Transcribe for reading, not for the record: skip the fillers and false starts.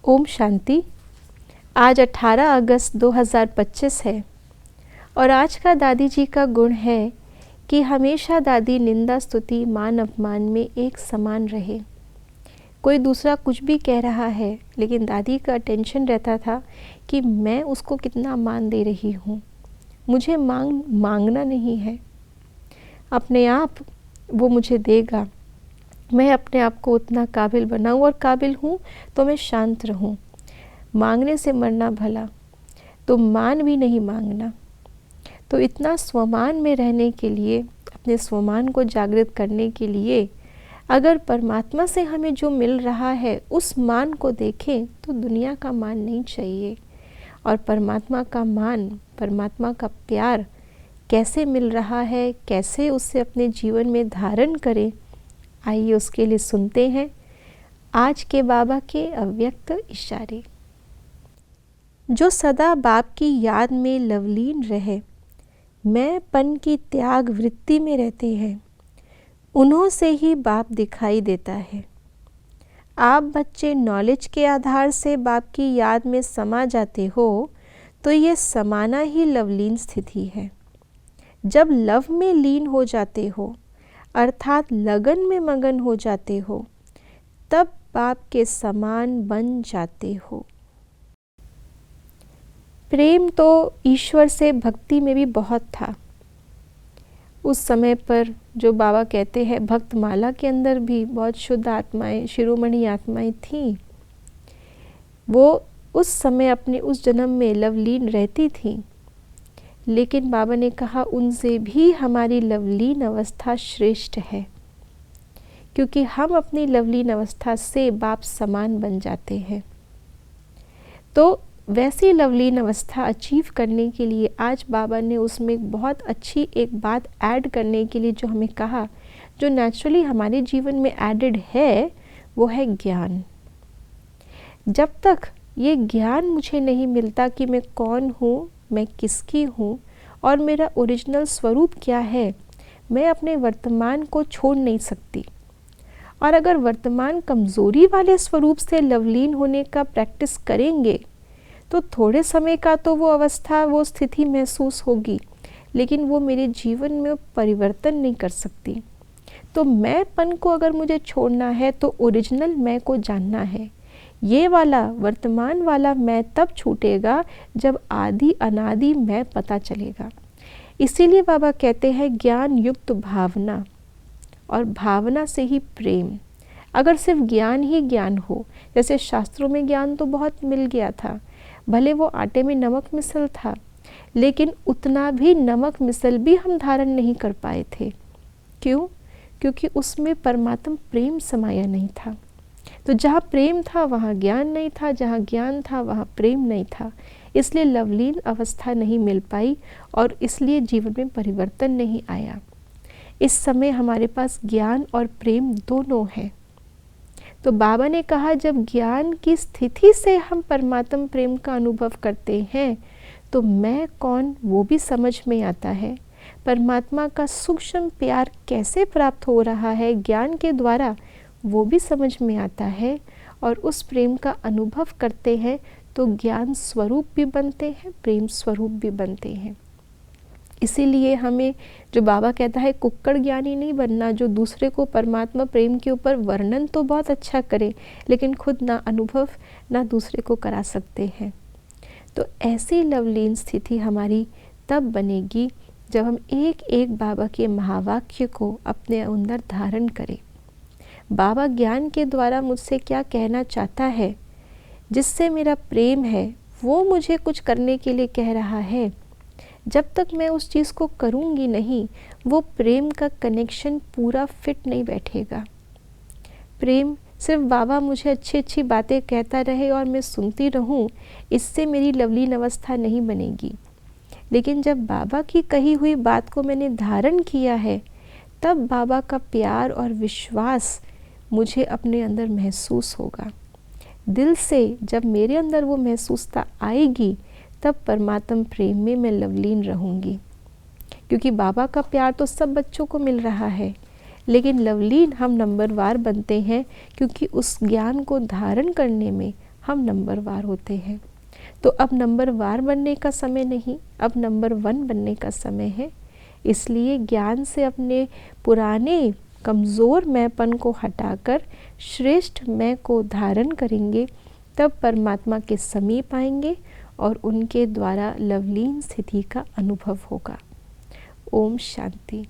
ओम शांति। आज 18 अगस्त 2025 है और आज का दादी जी का गुण है कि हमेशा दादी निंदा स्तुति मान अपमान में एक समान रहे। कोई दूसरा कुछ भी कह रहा है लेकिन दादी का अटेंशन रहता था कि मैं उसको कितना मान दे रही हूँ, मुझे मांगना नहीं है, अपने आप वो मुझे देगा। मैं अपने आप को उतना काबिल बनाऊं और काबिल हूँ तो मैं शांत रहूं। मांगने से मरना भला, तो मान भी नहीं मांगना। तो इतना स्वमान में रहने के लिए, अपने स्वमान को जागृत करने के लिए, अगर परमात्मा से हमें जो मिल रहा है उस मान को देखें तो दुनिया का मान नहीं चाहिए। और परमात्मा का मान, परमात्मा का प्यार कैसे मिल रहा है, कैसे उससे अपने जीवन में धारण करें, आइए उसके लिए सुनते हैं आज के बाबा के अव्यक्त इशारे। जो सदा बाप की याद में लवलीन रहे, मैं पन की त्याग वृत्ति में रहते हैं, उन्हों से ही बाप दिखाई देता है। आप बच्चे नॉलेज के आधार से बाप की याद में समा जाते हो तो ये समाना ही लवलीन स्थिति है। जब लव में लीन हो जाते हो अर्थात लगन में मगन हो जाते हो, तब बाप के समान बन जाते हो। प्रेम तो ईश्वर से भक्ति में भी बहुत था। उस समय पर जो बाबा कहते हैं भक्तमाला के अंदर भी बहुत शुद्ध आत्माएं, शिरोमणि आत्माएं थीं। वो उस समय अपने उस जन्म में लवलीन रहती थीं, लेकिन बाबा ने कहा उनसे भी हमारी लवलीन अवस्था श्रेष्ठ है, क्योंकि हम अपनी लवलीन अवस्था से बाप समान बन जाते हैं। तो वैसी लवलीन अवस्था अचीव करने के लिए आज बाबा ने उसमें बहुत अच्छी एक बात ऐड करने के लिए जो हमें कहा, जो नेचुरली हमारे जीवन में एडेड है, वो है ज्ञान। जब तक ये ज्ञान मुझे नहीं मिलता कि मैं कौन हूँ, मैं किसकी हूँ और मेरा ओरिजिनल स्वरूप क्या है, मैं अपने वर्तमान को छोड़ नहीं सकती। और अगर वर्तमान कमज़ोरी वाले स्वरूप से लवलीन होने का प्रैक्टिस करेंगे तो थोड़े समय का तो वो अवस्था, वो स्थिति महसूस होगी, लेकिन वो मेरे जीवन में परिवर्तन नहीं कर सकती। तो मैंपन को अगर मुझे छोड़ना है तो ओरिजिनल मैं को जानना है। ये वाला वर्तमान वाला मैं तब छूटेगा जब आदि अनादि मैं पता चलेगा। इसीलिए बाबा कहते हैं ज्ञान युक्त भावना, और भावना से ही प्रेम। अगर सिर्फ ज्ञान ही ज्ञान हो, जैसे शास्त्रों में ज्ञान तो बहुत मिल गया था, भले वो आटे में नमक मिसल था, लेकिन उतना भी नमक मिसल भी हम धारण नहीं कर पाए थे। क्यों? क्योंकि उसमें परमात्म प्रेम समाया नहीं था। तो जहाँ प्रेम था वहाँ ज्ञान नहीं था, जहाँ ज्ञान था वहाँ प्रेम नहीं था। इसलिए लवलीन अवस्था नहीं मिल पाई और इसलिए जीवन में परिवर्तन नहीं आया। इस समय हमारे पास ज्ञान और प्रेम दोनों हैं। तो बाबा ने कहा जब ज्ञान की स्थिति से हम परमात्म प्रेम का अनुभव करते हैं तो मैं कौन वो भी समझ में आता है। परमात्मा का सूक्ष्म प्यार कैसे प्राप्त हो रहा है ज्ञान के द्वारा, वो भी समझ में आता है। और उस प्रेम का अनुभव करते हैं तो ज्ञान स्वरूप भी बनते हैं, प्रेम स्वरूप भी बनते हैं। इसीलिए हमें जो बाबा कहता है कुक्कड़ ज्ञानी नहीं बनना, जो दूसरे को परमात्मा प्रेम के ऊपर वर्णन तो बहुत अच्छा करे लेकिन खुद ना अनुभव ना दूसरे को करा सकते हैं। तो ऐसी लवलीन स्थिति हमारी तब बनेगी जब हम एक एक बाबा के महावाक्य को अपने अंदर धारण करें। बाबा ज्ञान के द्वारा मुझसे क्या कहना चाहता है, जिससे मेरा प्रेम है वो मुझे कुछ करने के लिए कह रहा है। जब तक मैं उस चीज़ को करूँगी नहीं, वो प्रेम का कनेक्शन पूरा फिट नहीं बैठेगा। प्रेम सिर्फ बाबा मुझे अच्छी अच्छी बातें कहता रहे और मैं सुनती रहूँ, इससे मेरी लवलीन अवस्था नहीं बनेगी। लेकिन जब बाबा की कही हुई बात को मैंने धारण किया है, तब बाबा का प्यार और विश्वास मुझे अपने अंदर महसूस होगा। दिल से जब मेरे अंदर वो महसूसता आएगी, तब परमात्म प्रेम में मैं लवलीन रहूँगी। क्योंकि बाबा का प्यार तो सब बच्चों को मिल रहा है, लेकिन लवलीन हम नंबरवार बनते हैं क्योंकि उस ज्ञान को धारण करने में हम नंबरवार होते हैं। तो अब नंबरवार बनने का समय नहीं, अब नंबर 1 बनने का समय है। इसलिए ज्ञान से अपने पुराने कमज़ोर मैंपन को हटाकर श्रेष्ठ मैं को धारण करेंगे, तब परमात्मा के समीप आएंगे और उनके द्वारा लवलीन स्थिति का अनुभव होगा। ओम शांति।